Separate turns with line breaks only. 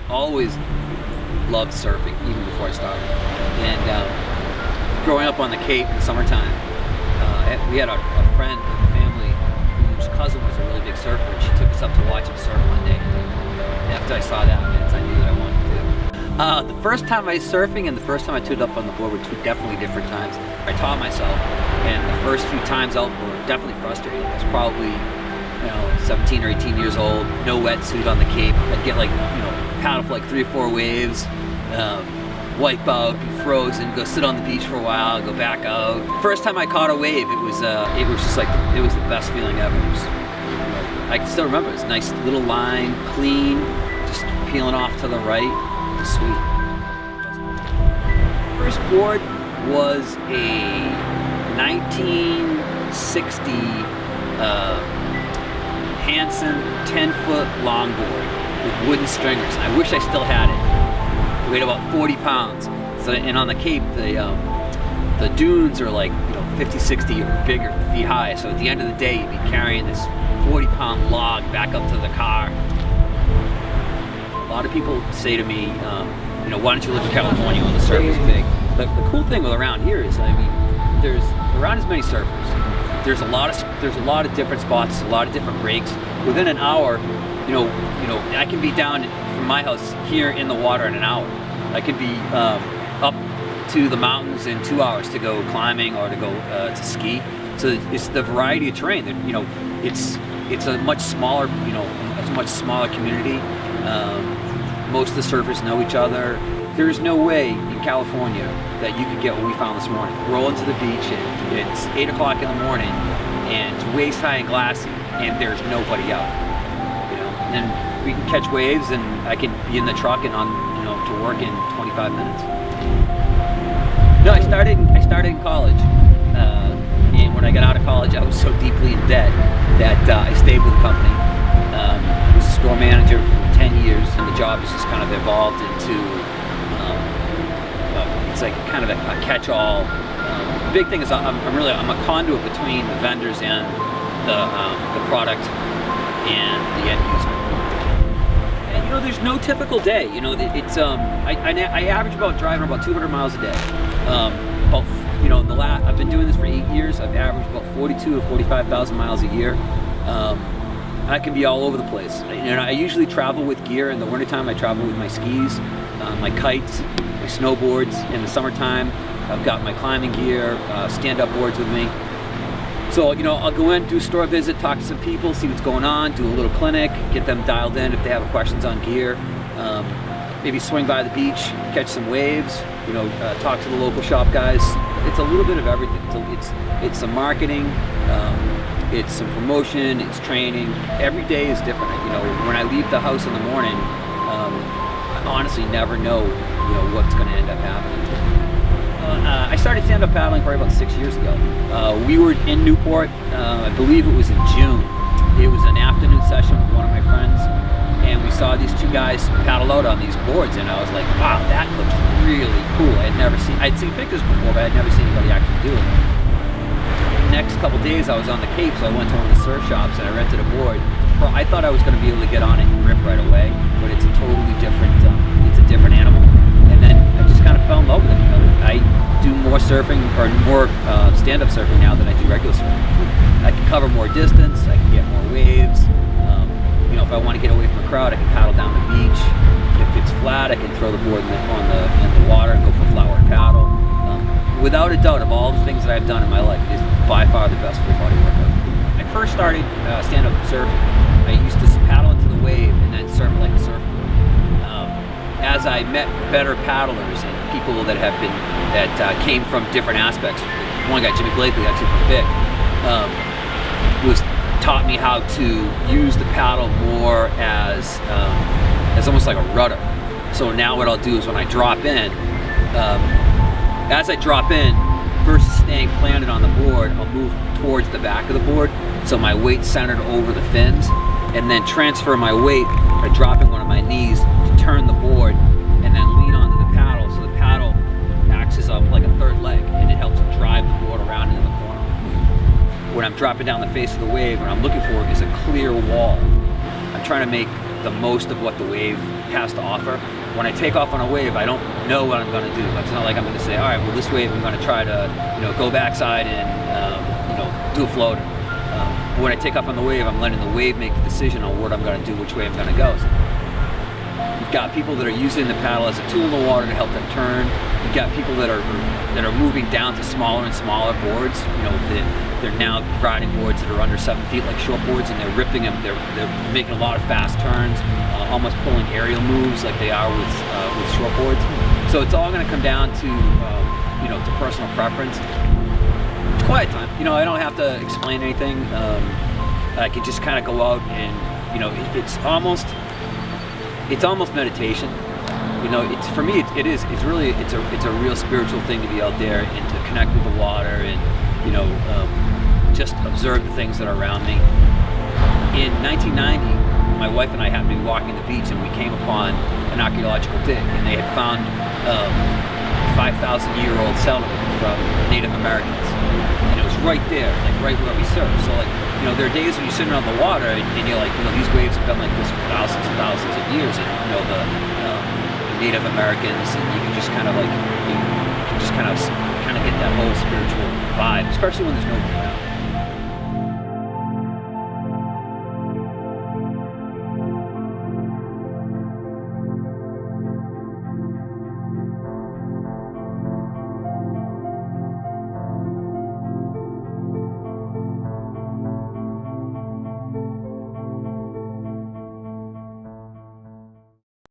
always loved surfing, even before I started. And growing up on the Cape in the summertime, we had a friend, a family, whose cousin was a really big surfer, and she took us up to watch him surf one day. And after I saw that, I knew that I wanted to do. The first time I was surfing and the first time I turned up on the board were two definitely different times. I taught myself, and the first few times out were definitely frustrating. I was probably 17 or 18 years old, no wetsuit on the Cape. I'd get paddle for like 3 or 4 waves, wipe out, be frozen, go sit on the beach for a while, go back out. First time I caught a wave, it was just like, it was the best feeling ever. I can still remember, it was a nice little line, clean, just peeling off to the right. It was sweet. First board was a 1960 Hansen 10-foot longboard with wooden stringers. I wish I still had it. It weighed about 40 pounds. So, and on the Cape, the dunes are like 50, 60 or bigger feet high. So at the end of the day, you'd be carrying this 40-pound log back up to the car. A lot of people say to me, why don't you live in California when the surf is big? The cool thing around here is, there aren't as many surfers. There's a lot of different spots, a lot of different breaks. Within an hour, I can be down from my house here in the water in an hour. I could be up to the mountains in 2 hours to go climbing or to go to ski. So it's the variety of terrain. It's a much smaller, a much smaller community. Most of the surfers know each other. There's no way in California that you could get what we found this morning. Roll into the beach and it's 8 o'clock in the morning and it's waist high and glassy and there's nobody out. And we can catch waves and I can be in the truck and to work in 25 minutes. No, I started in college, and when I got out of college, I was so deeply in debt that I stayed with the company. I was a store manager for 10 years, and the job has just kind of evolved into it's like kind of a catch-all. The big thing is I'm a conduit between the vendors and the product and the end user. And there's no typical day. I average driving about 200 miles a day. I've been doing this for 8 years. I've averaged about 42 to 45,000 miles a year. I can be all over the place. I usually travel with gear. In the wintertime, I travel with my skis, my kites, my snowboards. In the summertime, I've got my climbing gear, stand-up boards with me. So, I'll go in, do a store visit, talk to some people, see what's going on, do a little clinic, get them dialed in if they have questions on gear. Maybe swing by the beach, catch some waves, talk to the local shop guys. It's a little bit of everything. It's some marketing, it's some promotion, it's training. Every day is different. When I leave the house in the morning, I honestly never know, what's going to end up happening. I started stand-up paddling probably about 6 years ago. We were in Newport, I believe it was in June. It was an afternoon session with one of my friends, and we saw these 2 guys paddle out on these boards, and I was like, wow, that looks really cool. I'd seen pictures before, but I'd never seen anybody actually do it. The next couple days I was on the Cape, so I went to one of the surf shops and I rented a board. I thought I was going to be able to get on it and rip right away, but it's a totally different, different animal. And then I just kind of fell in love with it. I do more surfing or more stand-up surfing now than I do regular surfing. I can cover more distance. I can get more waves. If I want to get away from a crowd, I can paddle down the beach. If it's flat, I can throw the board in the water and go for flat water paddle. Without a doubt, of all the things that I've done in my life, it is by far the best full body workout. When I first started stand-up surfing, I used to paddle into the wave and then surf like a surfer. As I met better paddlers and people that came from different aspects. One guy, Jimmy Blakely, actually from Vic, taught me how to use the paddle more as almost like a rudder. So now what I'll do is when I drop in, as I drop in, versus staying planted on the board, I'll move towards the back of the board, so my weight's centered over the fins, and then transfer my weight by dropping one of my knees to turn the board, and then lean onto the paddle, so the paddle acts as like a third leg, and it helps drive the board around into the corner. When I'm dropping down the face of the wave, what I'm looking for is a clear wall. I'm trying to make the most of what the wave has to offer. When I take off on a wave, I don't know what I'm going to do. It's not like I'm going to say, all right, well, this wave I'm going to try to, go backside and, do a floater. When I take off on the wave, I'm letting the wave make the decision on what I'm going to do, which way I'm going to go. You've got people that are using the paddle as a tool in the water to help them turn. You've got people that are moving down to smaller and smaller boards. They're now riding boards that are under 7 feet, like short boards, and they're ripping them. They're making a lot of fast turns, almost pulling aerial moves like they are with short boards. So it's all going to come down to to personal preference. It's quiet time. I don't have to explain anything. I can just kind of go out and it's almost meditation. It's for me. It's really a real spiritual thing to be out there and to connect with the water and just observe the things that are around me. In 1990, my wife and I happened to be walking the beach and we came upon an archaeological dig, and they had found 5,000-year-old settlement from Native Americans, and it was right there, like right where we surf. So there are days when you're sitting around the water and you're like, these waves have been like this for thousands and thousands of years, and the Native Americans, and you can just kind of get that whole spiritual vibe, especially when there's nobody around.